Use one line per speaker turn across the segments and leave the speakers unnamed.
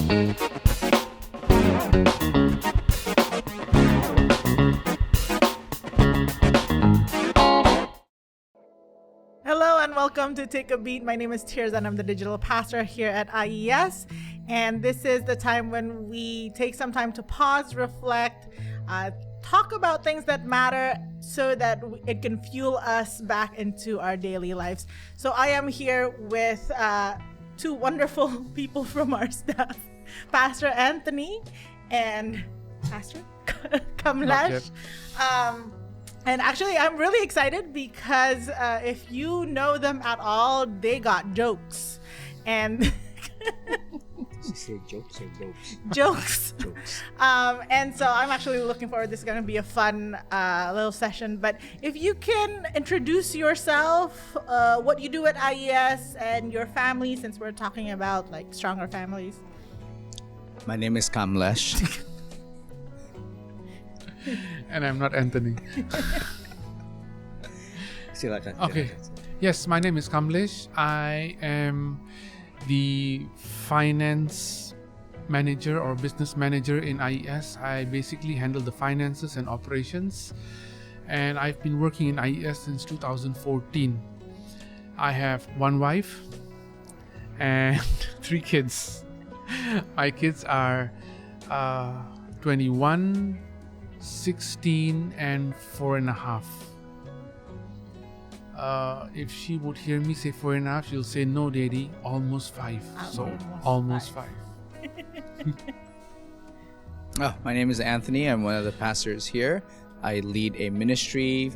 Hello and welcome to Take a Beat. My name is Tears and I'm the digital pastor here at IES. And this is the time when we take some time to pause, reflect, talk about things that matter so that it can fuel us back into our daily lives. So I am here with two wonderful people from our staff, Pastor Anthony and Pastor Kamlesh. And actually, I'm really excited because if you know them at all, they got jokes. And
She said jokes or jokes?
Jokes.
Jokes.
And so I'm actually looking forward. This is going to be a fun little session. But if you can introduce yourself, what you do at IES and your family, since we're talking about like stronger families.
My name is Kamlesh.
And I'm not Anthony.
Silakan.
Okay. Yes, my name is Kamlesh. I am the finance manager or business manager in IES. I basically handle the finances and operations. And I've been working in IES since 2014. I have one wife and 3 kids. My kids are 21, 16 and 4.5. If she would hear me say 4.5, she'll say, "No, Daddy, almost 5." So almost 5.
My name is Anthony. I'm one of the pastors here. I lead a ministry.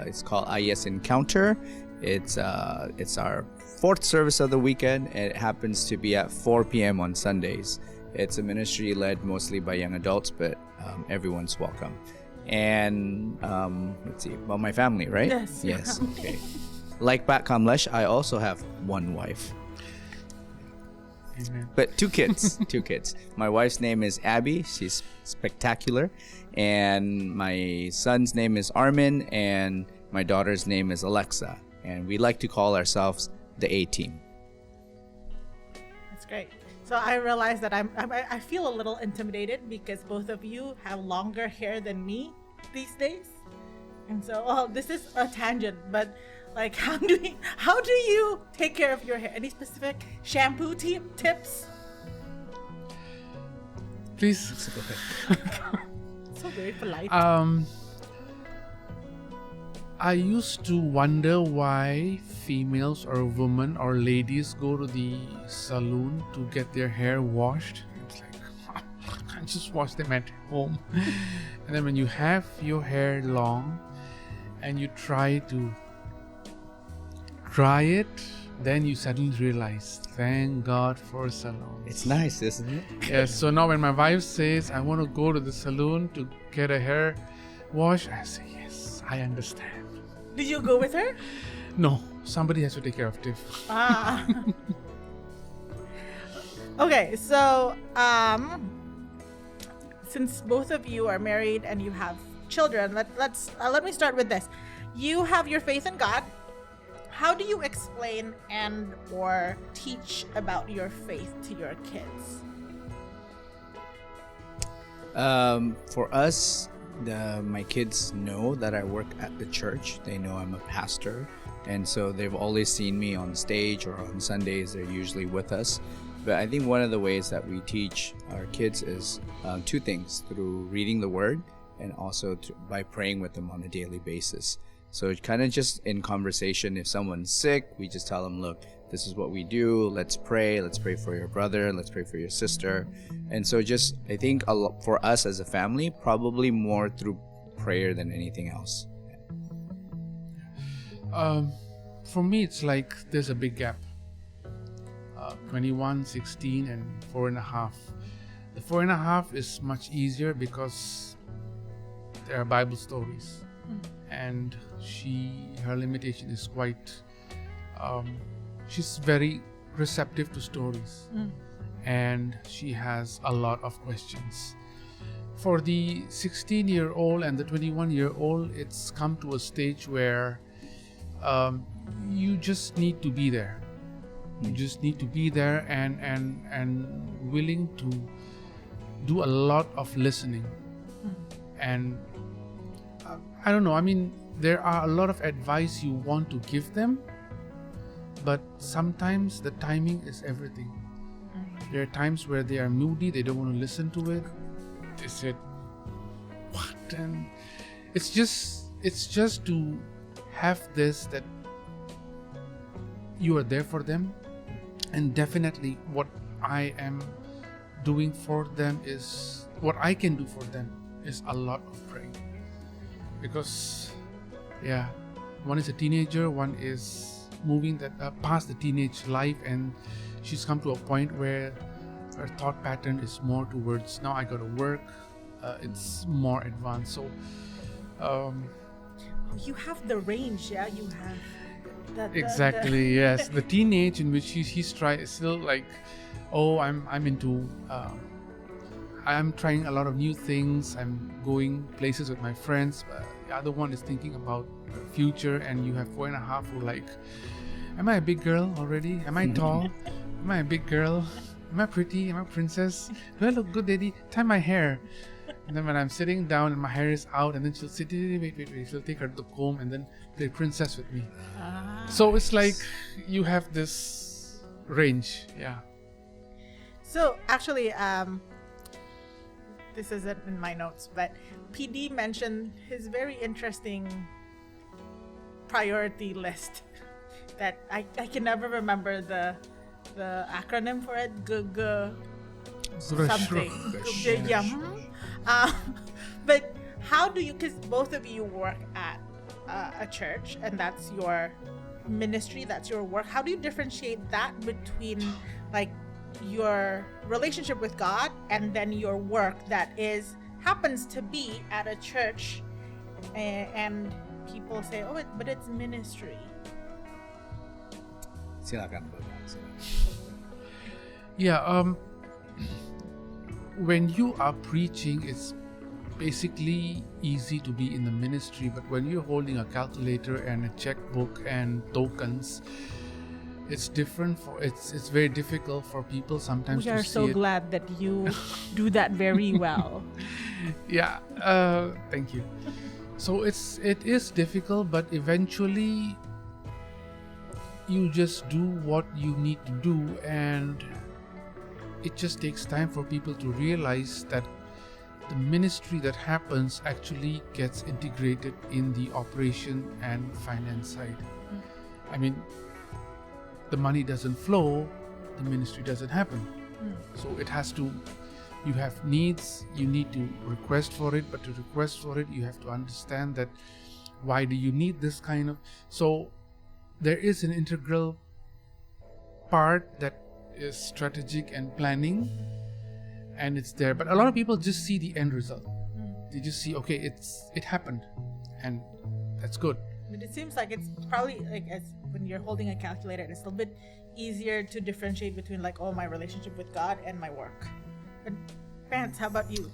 It's called IES Encounter. It's our 4th service of the weekend. It happens to be at 4 p.m. on Sundays. It's a ministry led mostly by young adults, but everyone's welcome. And let's see, about my family, right?
Yes.
Yes. Okay. Like Pat Kamlesh, I also have one wife,
Amen.
but 2 kids. 2 kids. My wife's name is Abby. She's spectacular. And my son's name is Armin, and my daughter's name is Alexa. And we like to call ourselves the A-Team.
That's great. So I realize that I feel a little intimidated because both of you have longer hair than me these days. And so, this is a tangent, but like, how do you take care of your hair? Any specific shampoo tips?
Please.
So very polite.
I used to wonder why females or women or ladies go to the salon to get their hair washed. It's like, I can't just wash them at home. And then when you have your hair long and you try to dry it, then you suddenly realize, thank God for salons.
It's nice, isn't it?
Yes, so now when my wife says, I want to go to the salon to get a hair wash, I say, yes, I understand.
Did you go with her?
No, somebody has to take care of Tiff.
Okay, so since both of you are married and you have children, let me start with this. You have your faith in God. How do you explain and or teach about your faith to your kids?
For us, my kids know that I work at the church. They know I'm a pastor, and so they've always seen me on stage or on Sundays. They're usually with us. But I think one of the ways that we teach our kids is 2 things: through reading the Word and also by praying with them on a daily basis. So it's kind of just in conversation. If someone's sick, we just tell them, look, this is what we do. Let's pray. Let's pray for your brother. Let's pray for your sister. And so just, I think a lot for us as a family, probably more through prayer than anything else.
For me, it's like there's a big gap. 21, 16, and 4.5. The 4.5 is much easier because there are Bible stories. And her limitation is quite, she's very receptive to stories. And she has a lot of questions. For the 16-year-old and the 21-year-old, it's come to a stage where you just need to be there. You just need to be there and willing to do a lot of listening. And I don't know, I mean, there are a lot of advice you want to give them, but sometimes the timing is everything. There are times where they are moody, they don't want to listen to it. They said, what? And it's just to have this, that you are there for them. And definitely what I am doing for them is, what I can do for them is a lot of praying. Because one is a teenager, one is moving past the teenage life, and she's come to a point where her thought pattern is more towards, now I gotta work. It's more advanced. So
you have the range, yeah. You have
exactly. Yes, the teenage in which he's still like, I'm into I'm trying a lot of new things, I'm going places with my friends. The other one is thinking about the future, and you have 4.5 who like, am I a big girl already? Am I tall? Am I a big girl? Am I pretty? Am I a princess? Do I look good, daddy? Tie my hair. And then when I'm sitting down and my hair is out, and then she'll sit, wait. She'll take her the comb and then play princess with me. So it's like you have this range, yeah.
So actually, this isn't in my notes, but PD mentioned his very interesting priority list that I can never remember the acronym for it. Something. But how do you, because both of you work at a church and that's your ministry, that's your work, how do you differentiate that between like your relationship with God and then your work that happens to be at a church, and people say, but it's ministry?
Silakan.
Yeah, when you are preaching, it's basically easy to be in the ministry, but when you're holding a calculator and a checkbook and tokens, it's different. It's very difficult for people sometimes to see it.
We are so glad that you do that very well.
Yeah, thank you. So it is difficult, but eventually you just do what you need to do, and it just takes time for people to realize that the ministry that happens actually gets integrated in the operation and finance side. I mean, the money doesn't flow, the ministry doesn't happen. So it has to, you have needs, you need to request for it, but to request for it, you have to understand that why do you need this kind of, so there is an integral part that is strategic and planning, and it's there. But a lot of people just see the end result. They just see, okay, it happened, and that's good.
But it seems like it's probably like, as when you're holding a calculator, it's a little bit easier to differentiate between like, my relationship with God and my work. But Vance, how about you?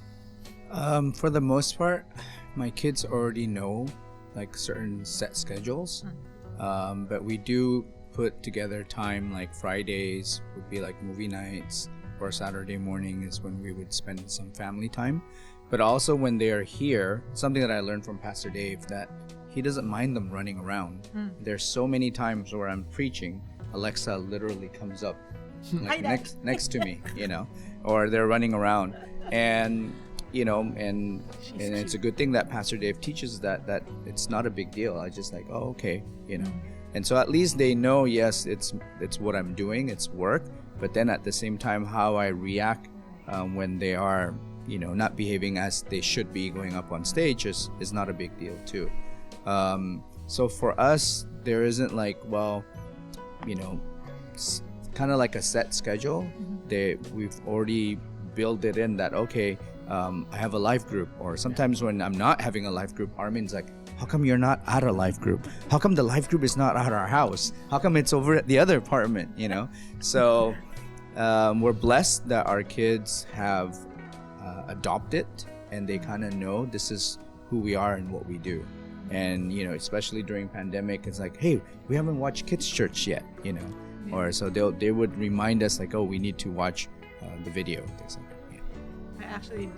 For the most part, my kids already know like certain set schedules, but we do put together time, like Fridays would be like movie nights, or Saturday morning is when we would spend some family time. But also when they are here, something that I learned from Pastor Dave, that he doesn't mind them running around. There's so many times where I'm preaching, Alexa literally comes up like next to me, or they're running around, and and it's a good thing that Pastor Dave teaches that it's not a big deal. I just like, okay, and so at least they know, yes, it's what I'm doing, it's work, but then at the same time, how I react when they are not behaving as they should be going up on stage is not a big deal too. So for us, there isn't like, kind of like a set schedule. We've already built it in that, okay, I have a life group, or sometimes when I'm not having a life group, Armin's like, how come you're not at a life group? How come the life group is not at our house? How come it's over at the other apartment? So we're blessed that our kids have adopted, and they kind of know this is who we are and what we do. And especially during pandemic, it's like, hey, we haven't watched kids church yet, or so they would remind us like, oh, we need to watch the video, things like that.
I actually,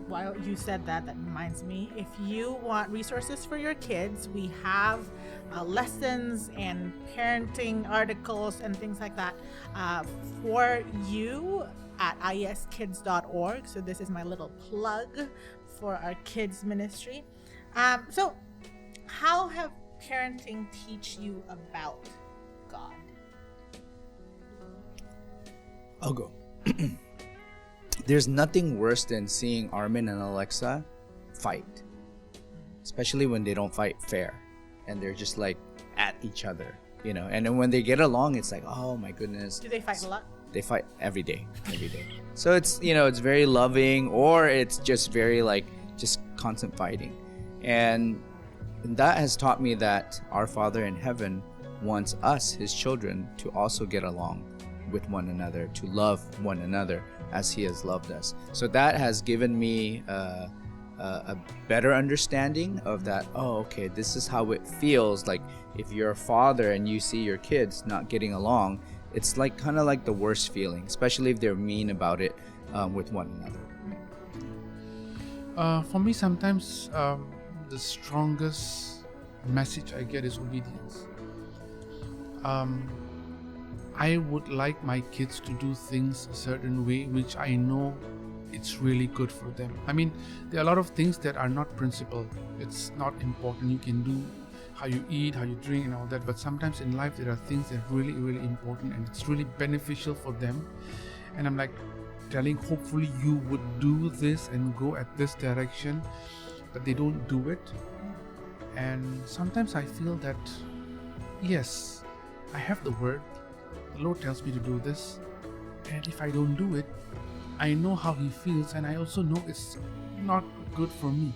while you said that, that reminds me, if you want resources for your kids, we have lessons and parenting articles and things like that for you at ieskids.org. So this is my little plug for our kids ministry. So how have parenting teach you about God?
I'll go. There's nothing worse than seeing Armin and Alexa fight, especially when they don't fight fair and they're just like at each other, you know. And then when they get along, it's like, oh my goodness.
Do they fight a lot?
They fight every day. So it's, you know, it's very loving, or it's just very like just constant fighting. And that has taught me that our Father in heaven wants us, his children, to also get along with one another, to love one another as he has loved us. So that has given me a better understanding of that. Oh, okay, this is how it feels like if you're a father and you see your kids not getting along. It's like kind of like the worst feeling, especially if they're mean about it with one another.
For me, sometimes the strongest message I get is obedience. I would like my kids to do things a certain way, which I know it's really good for them. I mean, there are a lot of things that are not principle. It's not important. You can do how you eat, how you drink and all that, but sometimes in life there are things that are really, really important and it's really beneficial for them. And I'm like telling, hopefully you would do this and go at this direction, but they don't do it. And sometimes I feel that, yes, I have the word, the Lord tells me to do this, and if I don't do it, I know how he feels, and I also know it's not good for me.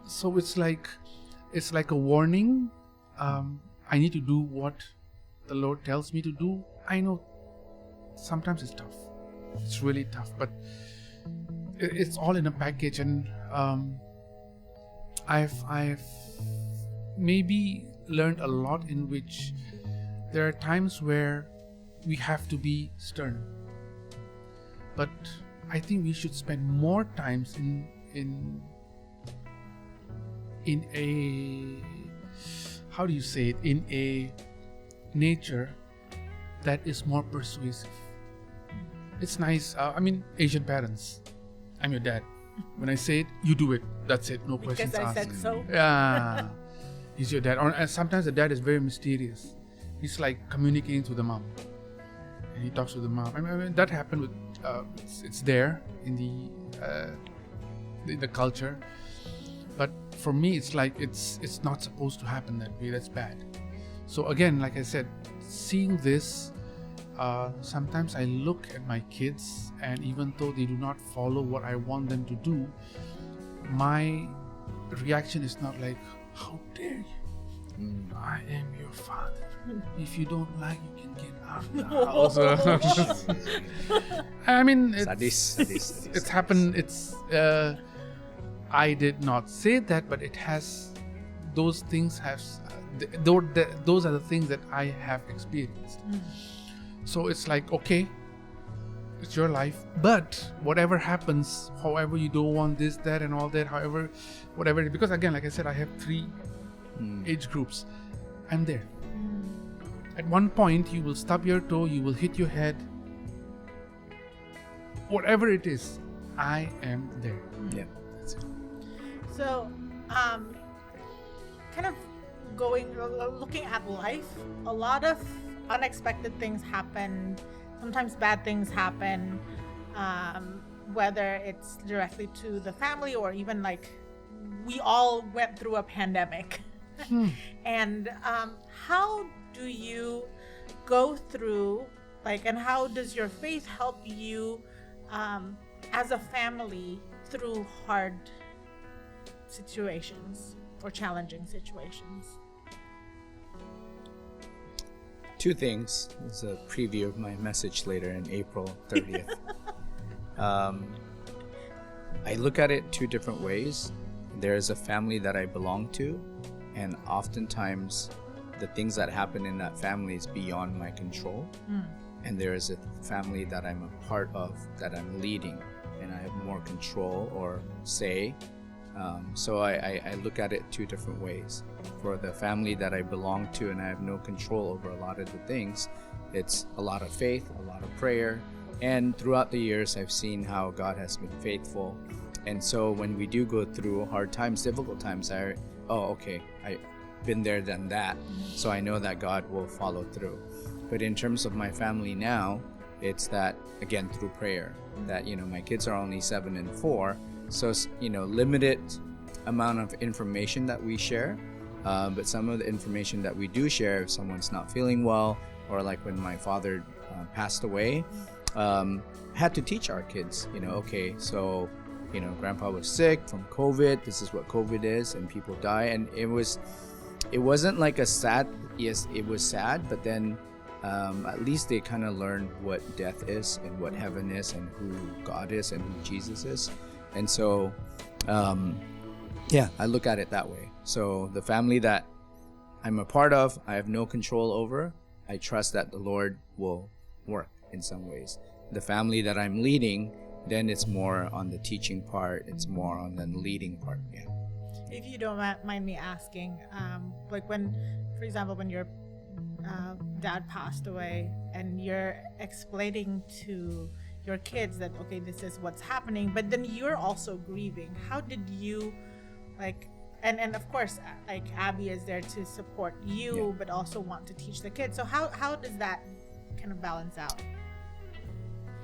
So it's like a warning. I need to do what the Lord tells me to do. I know sometimes it's tough. It's really tough, but it's all in a package. And I've maybe learned a lot in which there are times where we have to be stern. But I think we should spend more times in a, how do you say it, in a nature that is more persuasive. It's nice. I mean, Asian parents, I'm your dad. When I say it, you do it. That's it. No questions asked.
Because I said so.
Yeah, he's your dad. Or sometimes the dad is very mysterious. He's like communicating to the mom, and he talks to the mom. I mean that happened with. It's there in the culture, but for me, it's like it's not supposed to happen that way. That's bad. So again, like I said, seeing this, sometimes I look at my kids, and even though they do not follow what I want them to do, my reaction is not like, "How dare you? I am your father. If you don't like, you can get out of the house." I mean, it's happened. It's I did not say that, but it has. Those things have. Those are the things that I have experienced. So it's like, okay, it's your life, but whatever happens, however you don't want this, that, and all that, however, whatever. Because again, like I said, I have 3 age groups. I'm there. At one point, you will stub your toe, you will hit your head. Whatever it is, I am there.
Yeah, that's it.
So, kind of looking at life, a lot of unexpected things happen. Sometimes bad things happen, whether it's directly to the family or even like we all went through a pandemic. And how do you go through, like, and how does your faith help you as a family through hard situations or challenging situations?
2 things. It's a preview of my message later in April 30th. I look at it 2 different ways. There's a family that I belong to, and oftentimes the things that happen in that family is beyond my control. And there is a family that I'm a part of, that I'm leading, and I have more control or say. So I look at it two different ways. For the family that I belong to and I have no control over a lot of the things, it's a lot of faith, a lot of prayer. And throughout the years, I've seen how God has been faithful. And so when we do go through hard times, difficult times, I've been there, done that. So I know that God will follow through. But in terms of my family now, it's that, again, through prayer, that, my kids are only 7 and 4. So, limited amount of information that we share. But some of the information that we do share, if someone's not feeling well, or like when my father passed away, had to teach our kids, okay, so, grandpa was sick from COVID. This is what COVID is, and people die. And it wasn't like a sad, yes, it was sad, but then at least they kind of learned what death is and what heaven is and who God is and who Jesus is. And so, I look at it that way. So the family that I'm a part of, I have no control over. I trust that the Lord will work in some ways. The family that I'm leading, then it's more on the teaching part. It's more on the leading part. Yeah.
If you don't mind me asking, like when, for example, when your dad passed away and you're explaining to your kids that, okay, this is what's happening, but then you're also grieving. How did you, like, and of course, like Abby is there to support you, but also want to teach the kids. So how does that kind of balance out?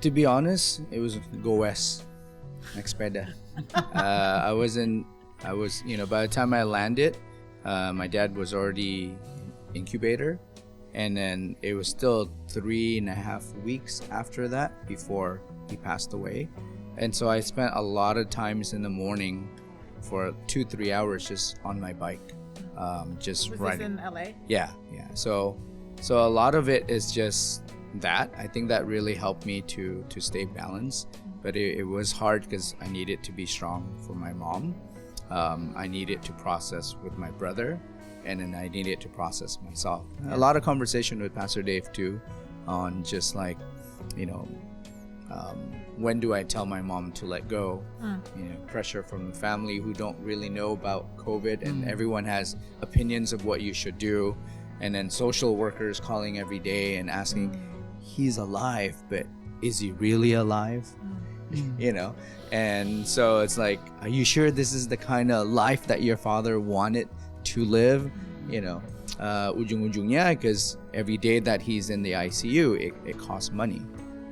To be honest, it was go west, expeda. I was, by the time I landed, my dad was already incubator, and then it was still 3.5 weeks after that before he passed away. And so I spent a lot of times in the morning for 2-3 hours just on my bike, just
was
riding.
this in LA?
Yeah. So a lot of it is just that. I think that really helped me to stay balanced. But it was hard because I needed to be strong for my mom. I needed to process with my brother, and then I needed to process myself. A lot of conversation with Pastor Dave too, on just like, when do I tell my mom to let go? Pressure from the family who don't really know about COVID, and everyone has opinions of what you should do. And then social workers calling every day and asking, he's alive, but is he really alive? And so it's like, are you sure this is the kind of life that your father wanted to live? Ujung-ujungnya, because every day that he's in the ICU, it costs money.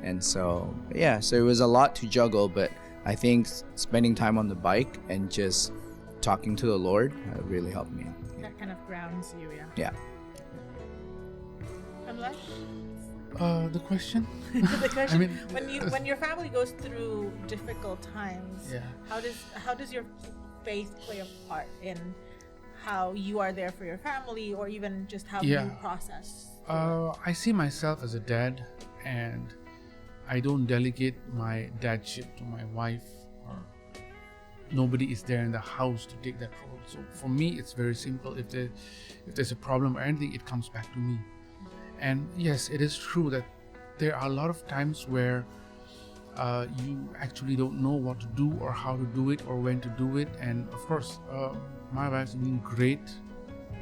And so, so it was a lot to juggle, but I think spending time on the bike and just talking to the Lord really helped me.
That kind of grounds you,
Yeah.
Kamlesh?
The question?
The question,
I mean,
when your family goes through difficult times, how does your faith play a part in how you are there for your family, or even just how you process?
I see myself as a dad, and I don't delegate my dadship to my wife, or nobody is there in the house to take that role. So for me, it's very simple. If there's a problem or anything, it comes back to me. And yes, it is true that there are a lot of times where you actually don't know what to do or how to do it or when to do it. And of course, my wife's been great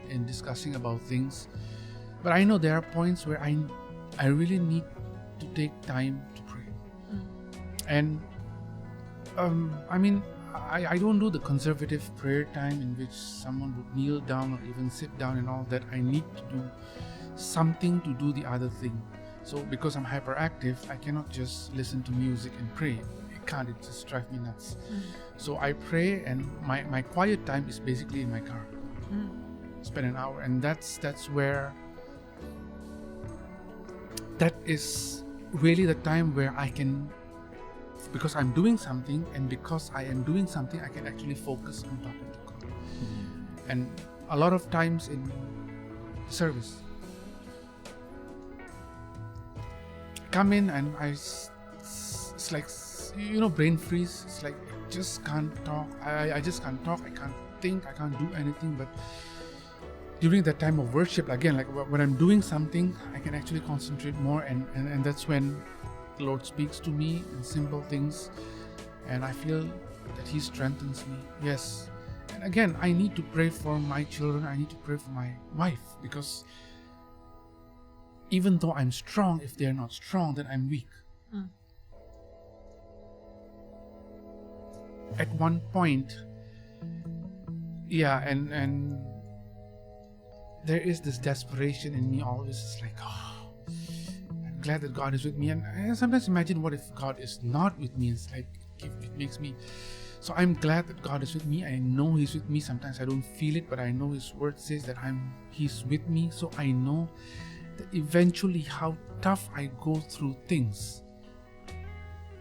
in discussing about things. But I know there are points where I really need to take time to pray. And I don't do the conservative prayer time in which someone would kneel down or even sit down and all that. I need to do something to do the other thing. So because I'm hyperactive, I cannot just listen to music and pray. I can't, it just drives me nuts. So I pray, and my quiet time is basically in my car. Spend an hour, and that's where, that is really the time where I can, because I'm doing something, and because I am doing something, I can actually focus on talking to God. And a lot of times in service, come in and it's like, brain freeze. It's like, I just can't talk. I just can't talk. I can't think. I can't do anything. But during that time of worship, again, like when I'm doing something, I can actually concentrate more, and that's when the Lord speaks to me in simple things, and I feel that He strengthens me. Yes. And again, I need to pray for my children. I need to pray for my wife, because even though I'm strong, if they're not strong, then I'm weak. At one point, and there is this desperation in me always. It's like, I'm glad that God is with me, and I sometimes imagine, what if God is not with me? It's like, it makes me, so I'm glad that God is with me. I know He's with me. Sometimes I don't feel it, but I know His word says that He's with me. So I know that eventually, how tough I go through things,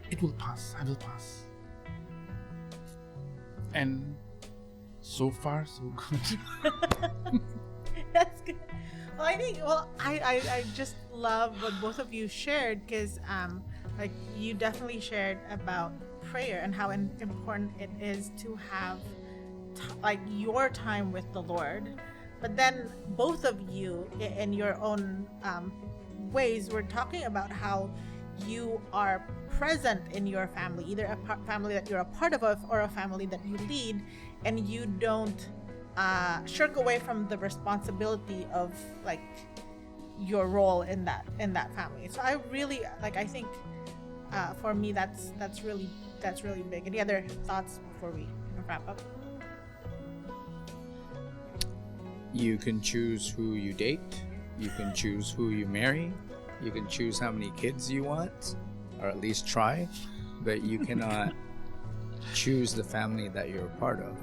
it will pass. I will pass. And so far, so good.
That's good. Well, I think, I just love what both of you shared, because like, you definitely shared about prayer and how important it is to have like your time with the Lord. But then both of you, in your own ways, were talking about how you are present in your family, either a family that you're a part of or a family that you lead, and you don't shirk away from the responsibility of like your role in that family. So I really I think for me that's really big. Any other thoughts before we wrap up?
You can choose who you date. You can choose who you marry. You can choose how many kids you want, or at least try, but you cannot choose the family that you're a part of.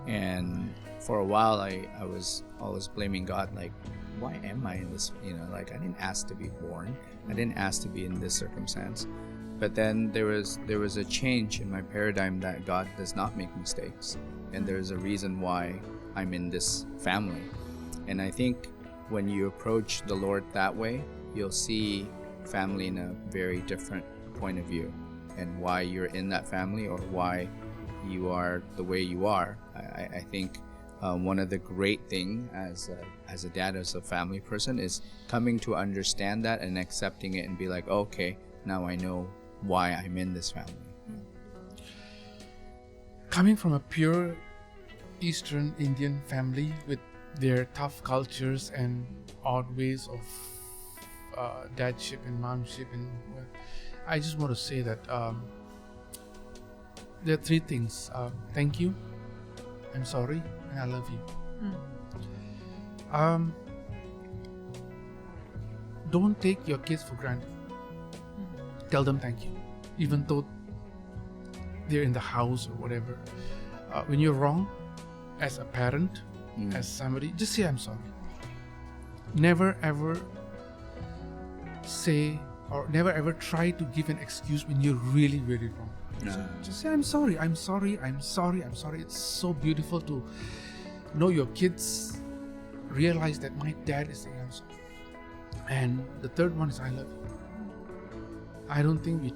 And for a while, I was always blaming God, like, why am I in this? I didn't ask to be born. I didn't ask to be in this circumstance. But then there was a change in my paradigm that God does not make mistakes, and there's a reason why I'm in this family. And I think when you approach the Lord that way, you'll see family in a very different point of view, and why you're in that family, or why you are the way you are. I think one of the great things as a dad, as a family person, is coming to understand that and accepting it and be like, okay, now I know why I'm in this family.
Coming from a pure Eastern Indian family with their tough cultures and odd ways of dadship and momship, and I just want to say that there are three things: thank you, I'm sorry, and I love you. Don't take your kids for granted. Tell them thank you, even though they're in the house or whatever. When you're wrong, as a parent, as somebody, just say I'm sorry. Never ever say, or never ever try to give an excuse when you're really, really wrong. So just say I'm sorry. It's so beautiful to know your kids realize that my dad is saying I'm sorry. And the third one is I love you. I don't think we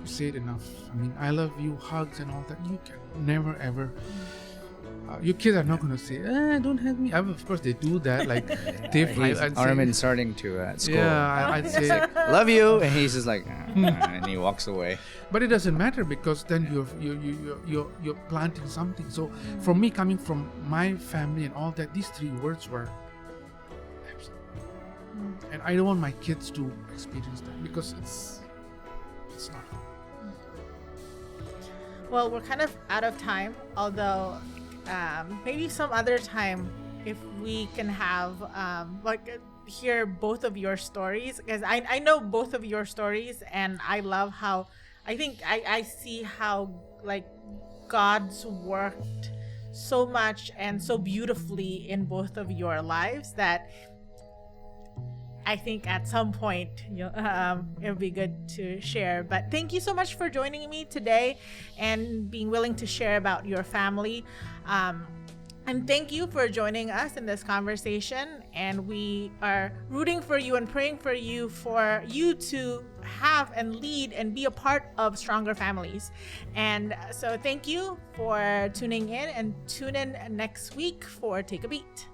say it enough. I mean, I love you, hugs and all that. You can never ever. Your kids are not going to say, don't hug me. Of course, they do that. Like,
Armin's starting to at school.
Yeah, I'd say,
love you, and he's just like, and he walks away.
But it doesn't matter, because then you're planting something. So, for me, coming from my family and all that, these three words were absolute. And I don't want my kids to experience that, because it's not.
Well, we're kind of out of time, although maybe some other time, if we can have hear both of your stories, because I know both of your stories, and I love how I see how like God's worked so much and so beautifully in both of your lives, that I think at some point it would be good to share. But thank you so much for joining me today and being willing to share about your family. And thank you for joining us in this conversation. And we are rooting for you and praying for you to have and lead and be a part of stronger families. And so thank you for tuning in, and tune in next week for Take a Beat.